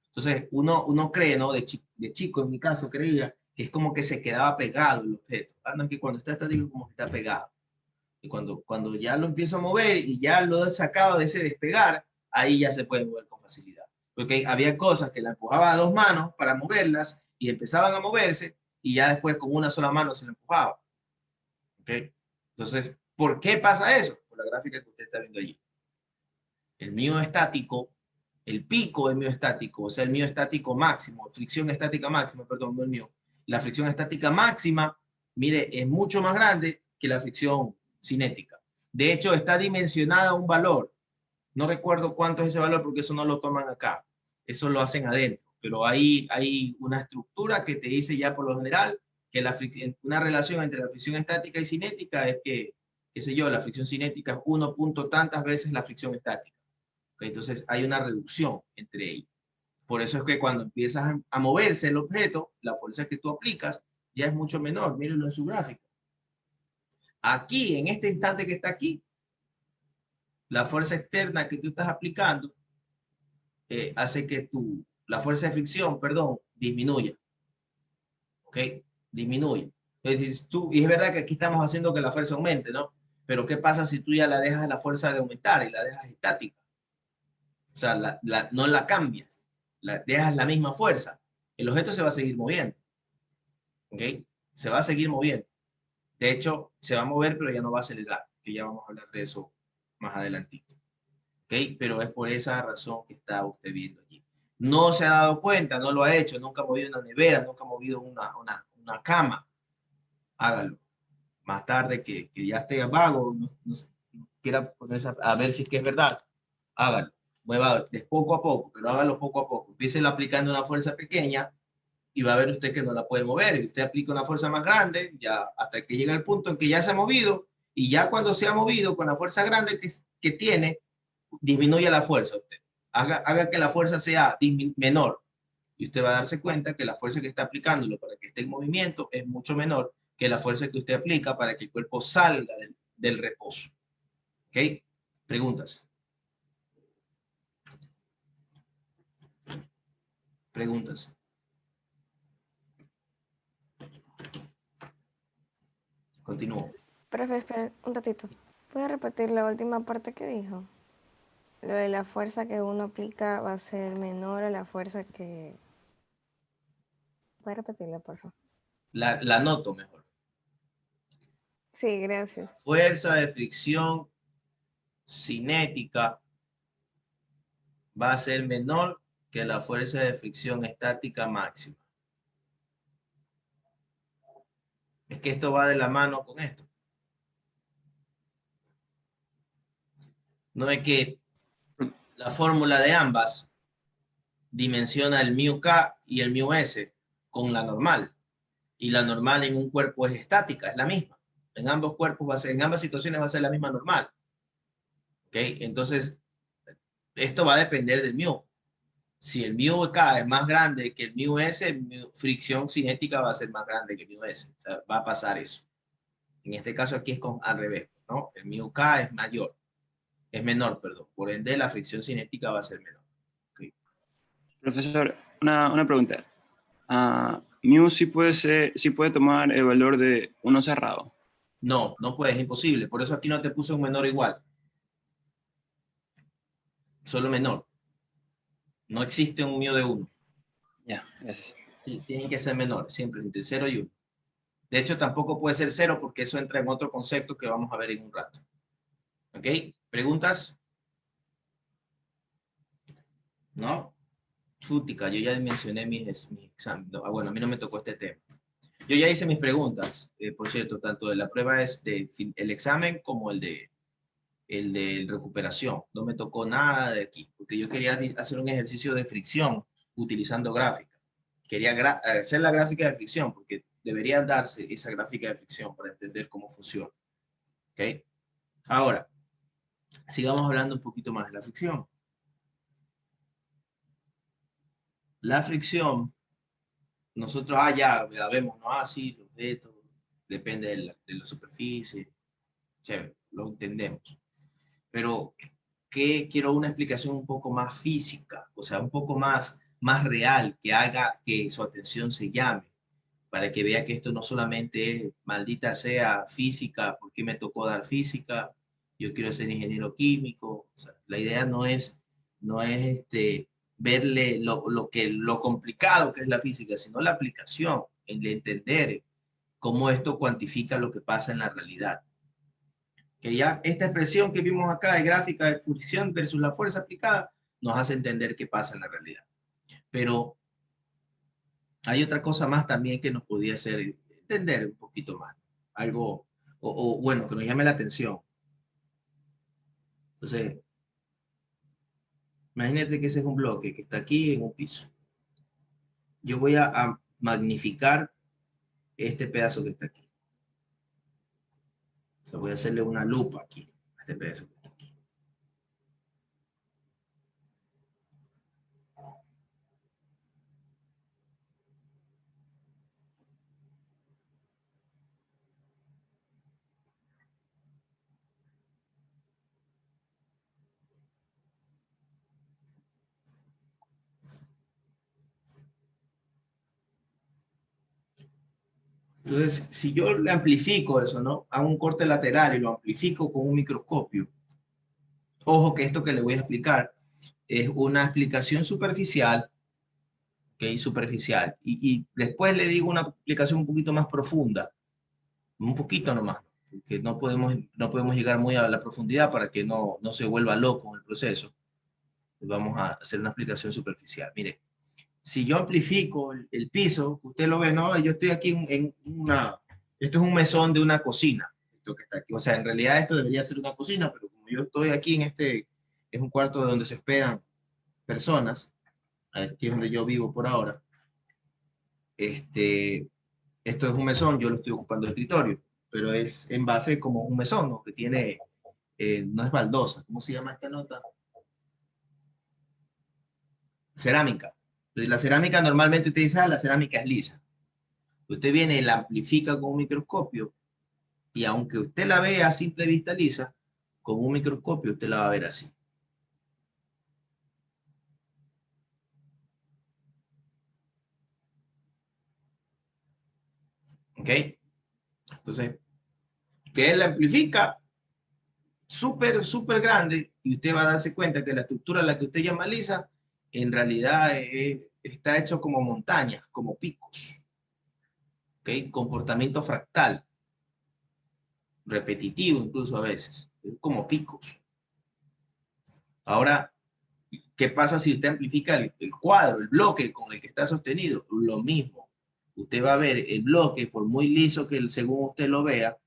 Entonces, uno cree, ¿no? De chico, en mi caso, creía que es como que se quedaba pegado el objeto. No es que cuando está estático, como que está pegado. Y cuando ya lo empiezo a mover y ya lo he sacado de ese despegar, ahí ya se puede mover con facilidad. Porque había cosas que la empujaba a dos manos para moverlas y empezaban a moverse y ya después con una sola mano se la empujaba. ¿Okay? Entonces, ¿por qué pasa eso? Por la gráfica que usted está viendo allí. El mío estático, el pico del mío estático, o sea, el mío estático máximo, fricción estática máxima, perdón, no el mío. La fricción estática máxima, mire, es mucho más grande que la fricción cinética. De hecho, está dimensionada a un valor. No recuerdo cuánto es ese valor porque eso no lo toman acá. Eso lo hacen adentro. Pero hay una estructura que te dice ya por lo general que una relación entre la fricción estática y cinética es que, qué sé yo, la fricción cinética es 1 punto tantas veces la fricción estática. ¿Okay? Entonces hay una reducción entre ellos. Por eso es que cuando empiezas a moverse el objeto, la fuerza que tú aplicas ya es mucho menor. Mírenlo en su gráfico. Aquí, en este instante que está aquí, la fuerza externa que tú estás aplicando hace que la fuerza de fricción, perdón, disminuya. ¿Ok? Disminuye. Entonces, y es verdad que aquí estamos haciendo que la fuerza aumente, ¿no? Pero ¿qué pasa si tú ya la dejas la fuerza de aumentar y la dejas estática? O sea, no la cambias, dejas la misma fuerza. El objeto se va a seguir moviendo. ¿Ok? Se va a seguir moviendo. De hecho, se va a mover, pero ya no va a acelerar, que ya vamos a hablar de eso más adelantito. ¿Ok? Pero es por esa razón que está usted viendo allí. No se ha dado cuenta, no lo ha hecho, nunca ha movido una nevera, nunca ha movido una cama. Hágalo. Más tarde que ya esté vago, no quiera ponerse a ver si es que es verdad, hágalo. Mueva de poco a poco, pero hágalo poco a poco. Empiece aplicando una fuerza pequeña y va a ver usted que no la puede mover. Y usted aplica una fuerza más grande, ya hasta que llega el punto en que ya se ha movido, y ya cuando se ha movido con la fuerza grande que tiene, disminuye la fuerza usted. Haga que la fuerza sea menor. Y usted va a darse cuenta que la fuerza que está aplicándolo para que esté en movimiento es mucho menor que la fuerza que usted aplica para que el cuerpo salga del reposo. ¿Ok? Preguntas. Preguntas. Continúo. Profe, espera un ratito. ¿Puede repetir la última parte que dijo? Lo de la fuerza que uno aplica va a ser menor a la fuerza que... ¿Puede repetirla, por favor? La noto mejor. Sí, gracias. Fuerza de fricción cinética va a ser menor que la fuerza de fricción estática máxima. Es que esto va de la mano con esto. No es que la fórmula de ambas dimensiona el μk y el μs con la normal. Y la normal en un cuerpo es estática, es la misma. En ambos cuerpos va a ser, en ambas situaciones va a ser la misma normal. ¿Ok? Entonces, esto va a depender del μ. Si el μk es más grande que el μs, fricción cinética va a ser más grande que el μs. O sea, va a pasar eso. En este caso aquí es al revés, ¿no? El μk es mayor. Es menor, perdón. Por ende, la fricción cinética va a ser menor. ¿Okay? Profesor, una pregunta. ¿Mu sí puede tomar el valor de 1 cerrado? No, no puede, es imposible. Por eso aquí no te puse un menor igual. Solo menor. No existe un μ de 1. Ya, gracias. Sí, tiene que ser menor, siempre entre 0 y 1. De hecho, tampoco puede ser 0 porque eso entra en otro concepto que vamos a ver en un rato. ¿Ok? ¿Preguntas? ¿No? Chútica, yo ya mencioné mis exámenes. No, bueno, a mí no me tocó este tema. Yo ya hice mis preguntas, por cierto, tanto de la prueba el examen como el de recuperación. No me tocó nada de aquí, porque yo quería hacer un ejercicio de fricción utilizando gráfica. Quería hacer la gráfica de fricción, porque debería darse esa gráfica de fricción para entender cómo funciona. ¿Ok? Ahora, sigamos hablando un poquito más de la fricción. La fricción, nosotros, ya la vemos, ¿no? Sí, los objetos, depende de la superficie. Chévere, lo entendemos. Pero quiero una explicación un poco más física, o sea, un poco más real, que haga que su atención se llame, para que vea que esto no solamente es, maldita sea, física, porque me tocó dar física, yo quiero ser ingeniero químico. O sea, la idea no es verle lo complicado que es la física, sino la aplicación, el de entender cómo esto cuantifica lo que pasa en la realidad. Que ya esta expresión que vimos acá de gráfica de fricción versus la fuerza aplicada nos hace entender qué pasa en la realidad. Pero hay otra cosa más también que nos podía hacer entender un poquito más. Algo, bueno, que nos llame la atención. Entonces, imagínate que ese es un bloque que está aquí en un piso. Yo voy a magnificar este pedazo que está aquí. O sea, voy a hacerle una lupa aquí a este pedazo que está aquí. Entonces, si yo le amplifico eso, ¿no? Hago un corte lateral y lo amplifico con un microscopio. Ojo que esto que le voy a explicar es una explicación superficial, ¿ok? Superficial. Y después le digo una explicación un poquito más profunda, un poquito nomás, porque no podemos llegar muy a la profundidad para que no se vuelva loco en el proceso. Vamos a hacer una explicación superficial. Mire, si yo amplifico el piso, usted lo ve, ¿no? Yo estoy aquí esto es un mesón de una cocina, esto que está aquí. O sea, en realidad esto debería ser una cocina, pero como yo estoy aquí es un cuarto donde se esperan personas, aquí es donde yo vivo por ahora. Esto es un mesón, yo lo estoy ocupando de escritorio, pero es en base como un mesón, ¿no? Que tiene, no es baldosa, ¿cómo se llama esta nota? Cerámica. Entonces, la cerámica normalmente usted dice, la cerámica es lisa. Usted viene y la amplifica con un microscopio, y aunque usted la vea a simple vista lisa, con un microscopio usted la va a ver así. ¿Ok? Entonces, usted la amplifica súper, súper grande, y usted va a darse cuenta que la estructura a la que usted llama lisa, en realidad está hecho como montañas, como picos. ¿Ok? Comportamiento fractal. Repetitivo incluso a veces. Como picos. Ahora, ¿qué pasa si usted amplifica el cuadro, el bloque con el que está sostenido? Lo mismo. Usted va a ver el bloque, por muy liso que según usted lo vea,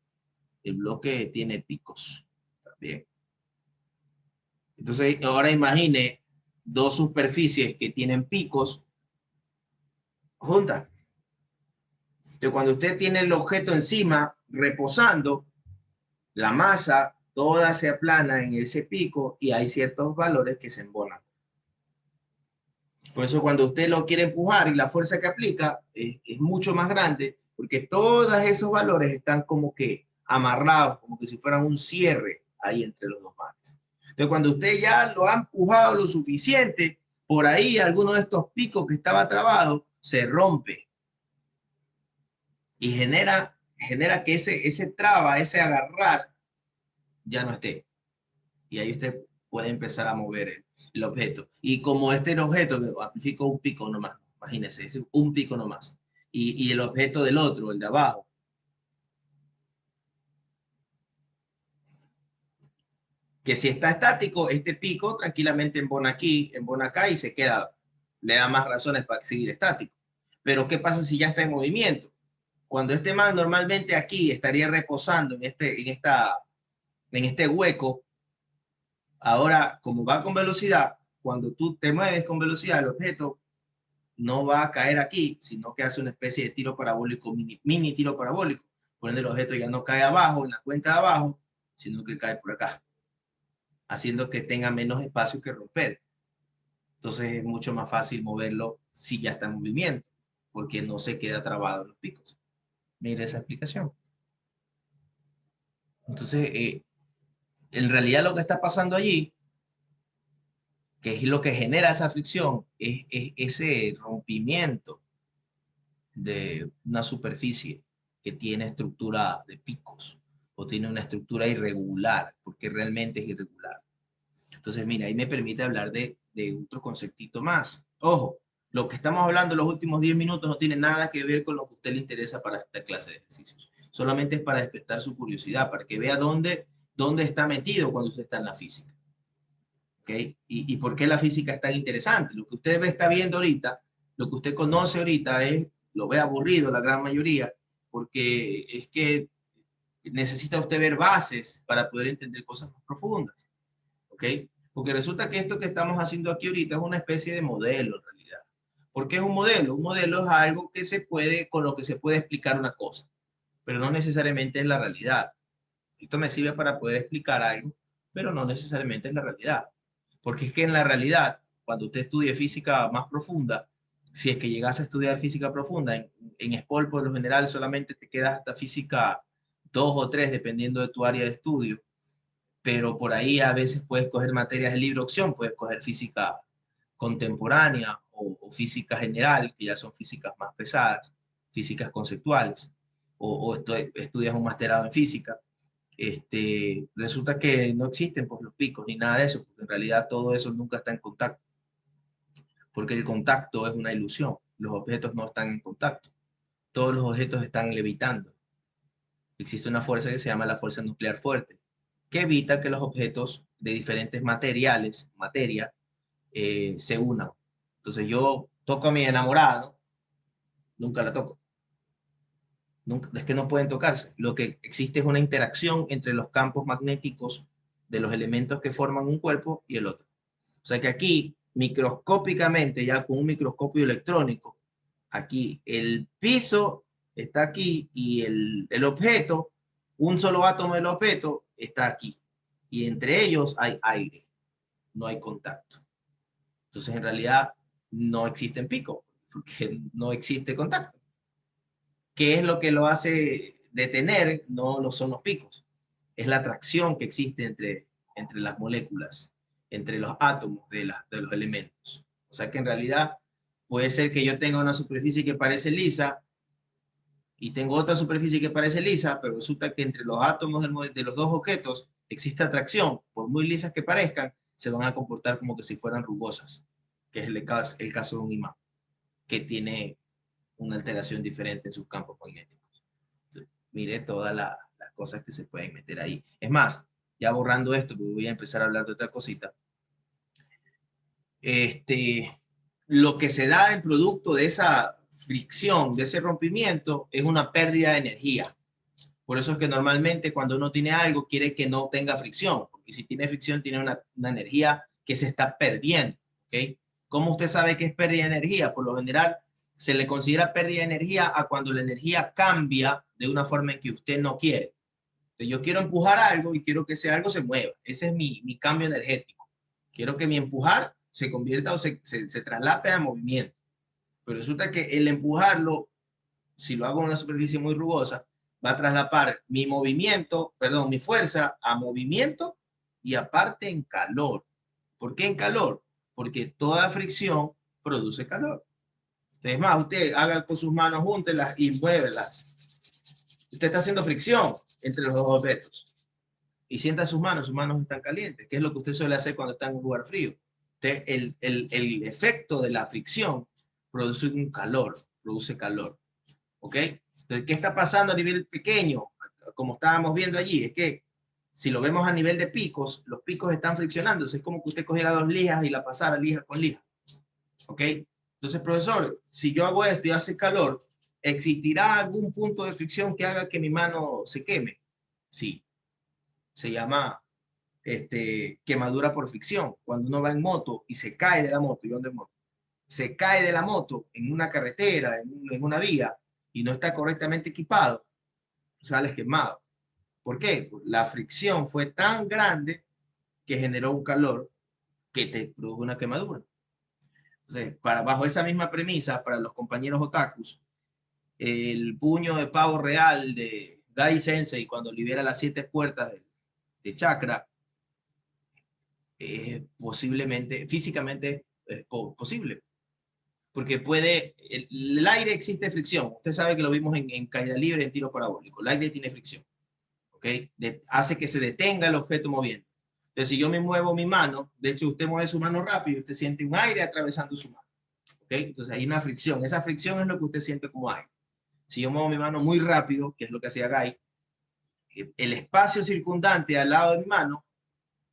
el bloque tiene picos también. Entonces, ahora imagine dos superficies que tienen picos juntas. Entonces, cuando usted tiene el objeto encima, reposando, la masa toda se aplana en ese pico y hay ciertos valores que se embonan. Por eso cuando usted lo quiere empujar y la fuerza que aplica es mucho más grande, porque todos esos valores están como que amarrados, como que si fueran un cierre ahí entre los dos mares. Entonces cuando usted ya lo ha empujado lo suficiente, por ahí alguno de estos picos que estaba trabado se rompe y genera que ese traba, ese agarrar, ya no esté. Y ahí usted puede empezar a mover el objeto. Y como este objeto, amplifico un pico nomás, imagínense, es un pico nomás. Y el objeto del otro, el de abajo. Que si está estático, este pico tranquilamente embona aquí, embona acá y se queda, le da más razones para seguir estático. Pero ¿qué pasa si ya está en movimiento? Cuando este man normalmente aquí estaría reposando en este hueco, ahora como va con velocidad, cuando tú te mueves con velocidad, el objeto no va a caer aquí, sino que hace una especie de tiro parabólico, mini tiro parabólico. Por ende, el objeto ya no cae abajo, en la cuenca de abajo, sino que cae por acá, haciendo que tenga menos espacio que romper. Entonces es mucho más fácil moverlo si ya está en movimiento, porque no se queda trabado en los picos. Mire esa explicación. Entonces, en realidad lo que está pasando allí, que es lo que genera esa fricción, es ese rompimiento de una superficie que tiene estructura de picos o tiene una estructura irregular, porque realmente es irregular. Entonces, mira, ahí me permite hablar de otro conceptito más. Ojo, lo que estamos hablando en los últimos 10 minutos no tiene nada que ver con lo que a usted le interesa para esta clase de ejercicios. Solamente es para despertar su curiosidad, para que vea dónde está metido cuando usted está en la física. ¿Okay? ¿Y por qué la física es tan interesante? Lo que usted está viendo ahorita, lo que usted conoce ahorita lo ve aburrido la gran mayoría, porque es que necesita usted ver bases para poder entender cosas más profundas. ¿Ok? Porque resulta que esto que estamos haciendo aquí ahorita es una especie de modelo en realidad. ¿Por qué es un modelo? Un modelo es algo que con lo que se puede explicar una cosa, pero no necesariamente es la realidad. Esto me sirve para poder explicar algo, pero no necesariamente es la realidad. Porque es que en la realidad, cuando usted estudie física más profunda, si es que llegas a estudiar física profunda, en SPOL por lo general solamente te quedas hasta física 2 o 3, dependiendo de tu área de estudio, pero por ahí a veces puedes coger materias de libre opción, puedes coger física contemporánea o física general, que ya son físicas más pesadas, físicas conceptuales, o estudias un masterado en física. resulta que no existen pues, los picos ni nada de eso, porque en realidad todo eso nunca está en contacto. Porque el contacto es una ilusión. Los objetos no están en contacto. Todos los objetos están levitando. Existe una fuerza que se llama la fuerza nuclear fuerte, que evita que los objetos de diferentes materiales, materia, se unan. Entonces yo toco a mi enamorada, ¿no? Nunca la toco. Nunca, es que no pueden tocarse. Lo que existe es una interacción entre los campos magnéticos de los elementos que forman un cuerpo y el otro. O sea que aquí, microscópicamente, ya con un microscopio electrónico, aquí el piso está aquí y el objeto, un solo átomo del objeto está aquí. Y entre ellos hay aire, no hay contacto. Entonces, en realidad, no existen picos, porque no existe contacto. ¿Qué es lo que lo hace detener? No lo son los picos. Es la atracción que existe entre las moléculas, entre los átomos de los elementos. O sea que en realidad puede ser que yo tenga una superficie que parece lisa y tengo otra superficie que parece lisa, pero resulta que entre los átomos de los dos objetos existe atracción. Por muy lisas que parezcan, se van a comportar como que si fueran rugosas, que es el caso de un imán, que tiene una alteración diferente en sus campos magnéticos. Entonces, mire todas las cosas que se pueden meter ahí. Es más, ya borrando esto, porque voy a empezar a hablar de otra cosita. Lo que se da en producto de esa fricción, de ese rompimiento, es una pérdida de energía. Por eso es que normalmente cuando uno tiene algo, quiere que no tenga fricción, porque si tiene fricción, tiene una energía que se está perdiendo. ¿Okay? ¿Cómo usted sabe que es pérdida de energía? Por lo general, se le considera pérdida de energía a cuando la energía cambia de una forma en que usted no quiere. Entonces, yo quiero empujar algo y quiero que ese algo se mueva. Ese es mi cambio energético. Quiero que mi empujar se convierta o se traslape a movimiento. Pero resulta que el empujarlo, si lo hago en una superficie muy rugosa, va a traslapar mi movimiento, perdón, mi fuerza a movimiento y aparte en calor. ¿Por qué en calor? Porque toda fricción produce calor. Es más, usted haga con sus manos, júntelas y muévelas. Usted está haciendo fricción entre los dos objetos. Y sienta sus manos están calientes, que es lo que usted suele hacer cuando está en un lugar frío. Entonces, el efecto de la fricción produce un calor, produce calor. ¿Ok? Entonces, ¿qué está pasando a nivel pequeño? Como estábamos viendo allí, es que si lo vemos a nivel de picos, los picos están friccionándose. Es como que usted cogiera dos lijas y la pasara lija con lija. ¿Ok? Entonces, profesor, si yo hago esto y hace calor, ¿existirá algún punto de fricción que haga que mi mano se queme? Sí. Se llama quemadura por fricción. Cuando uno va en moto y se cae de la moto, ¿y dónde es moto? Se cae de la moto en una carretera, en una vía, y no está correctamente equipado, sales quemado. ¿Por qué? La fricción fue tan grande que generó un calor que te produjo una quemadura. Entonces, bajo esa misma premisa, para los compañeros otakus, el puño de pavo real de Gai Sensei cuando libera las 7 puertas de chakra, posiblemente, físicamente es posible. Porque el aire existe fricción. Usted sabe que lo vimos en caída libre, en tiro parabólico. El aire tiene fricción. ¿Ok? Hace que se detenga el objeto moviendo. Entonces, si yo me muevo mi mano, de hecho, usted mueve su mano rápido y usted siente un aire atravesando su mano. ¿Ok? Entonces, hay una fricción. Esa fricción es lo que usted siente como aire. Si yo muevo mi mano muy rápido, que es lo que hacía Guy, el espacio circundante al lado de mi mano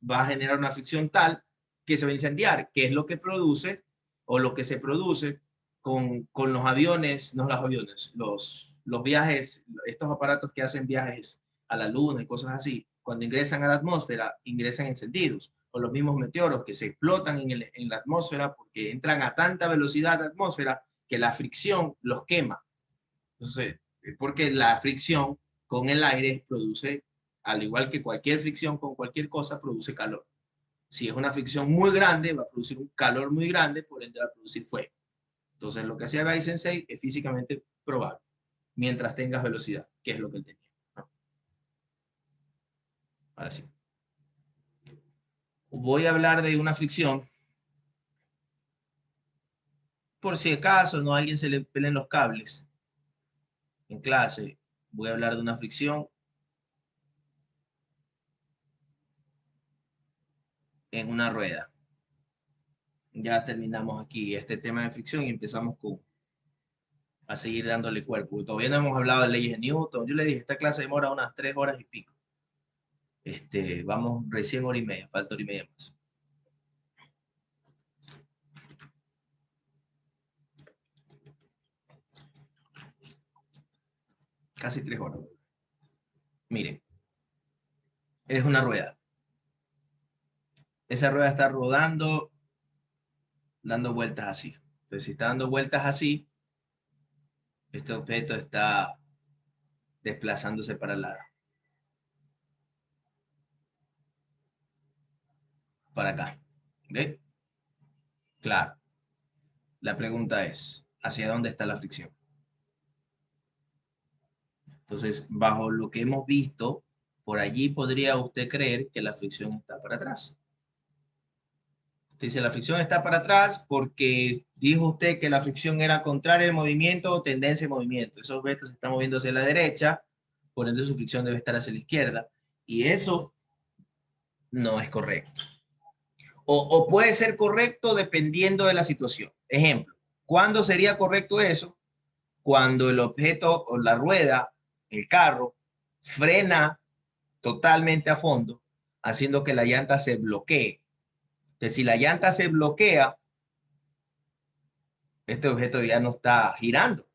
va a generar una fricción tal que se va a incendiar, que es lo que produce o lo que se produce con los aviones, no los aviones, los viajes, estos aparatos que hacen viajes a la luna y cosas así, cuando ingresan a la atmósfera, ingresan encendidos, o los mismos meteoros que se explotan en la atmósfera porque entran a tanta velocidad a la atmósfera que la fricción los quema. Entonces, porque la fricción con el aire produce, al igual que cualquier fricción con cualquier cosa, produce calor. Si es una fricción muy grande, va a producir un calor muy grande, por ende va a producir fuego. Entonces, lo que hacía Gai Sensei es físicamente probable, mientras tengas velocidad, que es lo que él tenía, ¿no? Ahora sí. Voy a hablar de una fricción, por si acaso no a alguien se le peleen los cables. En clase voy a hablar de una fricción en una rueda. Ya terminamos aquí este tema de fricción y empezamos a seguir dándole cuerpo. Todavía no hemos hablado de leyes de Newton. Yo le dije, esta clase demora unas 3 horas y pico. Vamos recién hora y media, falta hora y media más. Casi 3 horas. Miren, es una rueda. Esa rueda está rodando, dando vueltas así. Entonces, si está dando vueltas así, este objeto está desplazándose para acá. ¿Ok? Claro. La pregunta es, ¿hacia dónde está la fricción? Entonces, bajo lo que hemos visto, por allí podría usted creer que la fricción está para atrás. Dice, la fricción está para atrás porque dijo usted que la fricción era contraria al movimiento o tendencia al movimiento. Esos objetos se están moviendo hacia la derecha, por ende su fricción debe estar hacia la izquierda. Y eso no es correcto. O puede ser correcto dependiendo de la situación. Ejemplo, ¿cuándo sería correcto eso? Cuando el objeto o la rueda, el carro, frena totalmente a fondo, haciendo que la llanta se bloquee. Entonces, si la llanta se bloquea, este objeto ya no está girando.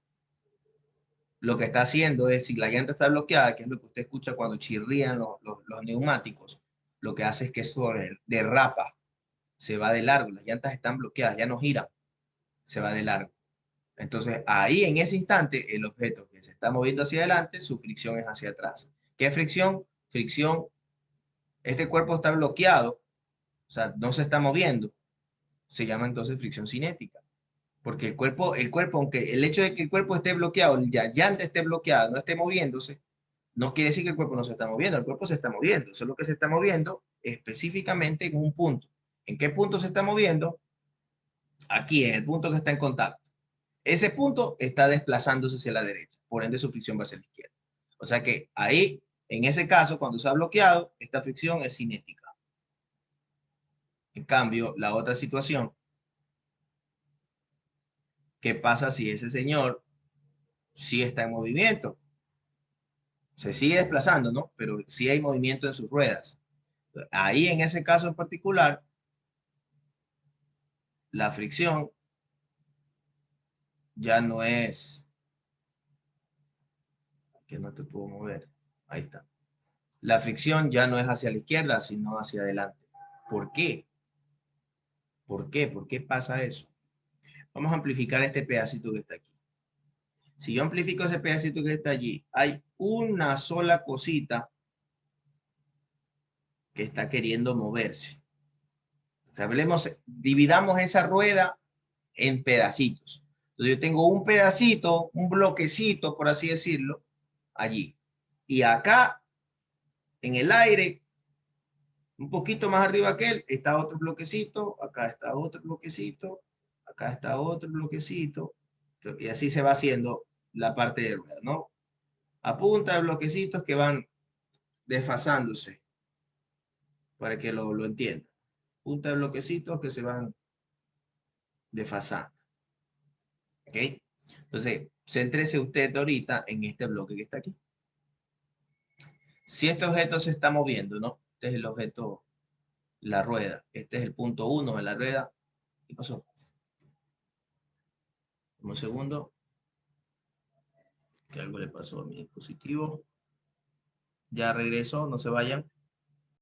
Lo que está haciendo es, si la llanta está bloqueada, que es lo que usted escucha cuando chirrían los neumáticos, lo que hace es que eso derrapa, se va de largo, las llantas están bloqueadas, ya no giran, se va de largo. Entonces, ahí en ese instante, el objeto que se está moviendo hacia adelante, su fricción es hacia atrás. ¿Qué fricción? Fricción, este cuerpo está bloqueado, o sea, no se está moviendo, se llama entonces fricción cinética. Porque el cuerpo, aunque el hecho de que el cuerpo esté bloqueado, la llanta esté bloqueada, no esté moviéndose, no quiere decir que el cuerpo no se está moviendo, el cuerpo se está moviendo, solo que se está moviendo específicamente en un punto. ¿En qué punto se está moviendo? Aquí, en el punto que está en contacto. Ese punto está desplazándose hacia la derecha, por ende su fricción va hacia la izquierda. O sea que ahí, en ese caso, cuando se ha bloqueado, esta fricción es cinética. En cambio, la otra situación, ¿qué pasa si ese señor sí está en movimiento? Se sigue desplazando, ¿no? Pero sí hay movimiento en sus ruedas. Ahí, en ese caso en particular, la fricción ya no es... Que no te puedo mover. Ahí está. La fricción ya no es hacia la izquierda, sino hacia adelante. ¿Por qué? ¿Por qué? ¿Por qué pasa eso? Vamos a amplificar este pedacito que está aquí. Si yo amplifico ese pedacito que está allí, hay una sola cosita que está queriendo moverse. O sea, dividamos esa rueda en pedacitos. Entonces yo tengo un pedacito, un bloquecito, por así decirlo, allí. Y acá, en el aire, un poquito más arriba que él, está otro bloquecito, acá está otro bloquecito, acá está otro bloquecito, y así se va haciendo la parte de rueda, ¿no? A punta de bloquecitos que van desfasándose, para que lo entiendan. Punta de bloquecitos que se van desfasando. ¿Ok? Entonces, céntrese usted ahorita en este bloque que está aquí. Si este objeto se está moviendo, ¿no? Este es el objeto, la rueda. Este es el punto 1 de la rueda. ¿Qué pasó? Un segundo. Que algo le pasó a mi dispositivo. Ya regresó, no se vayan.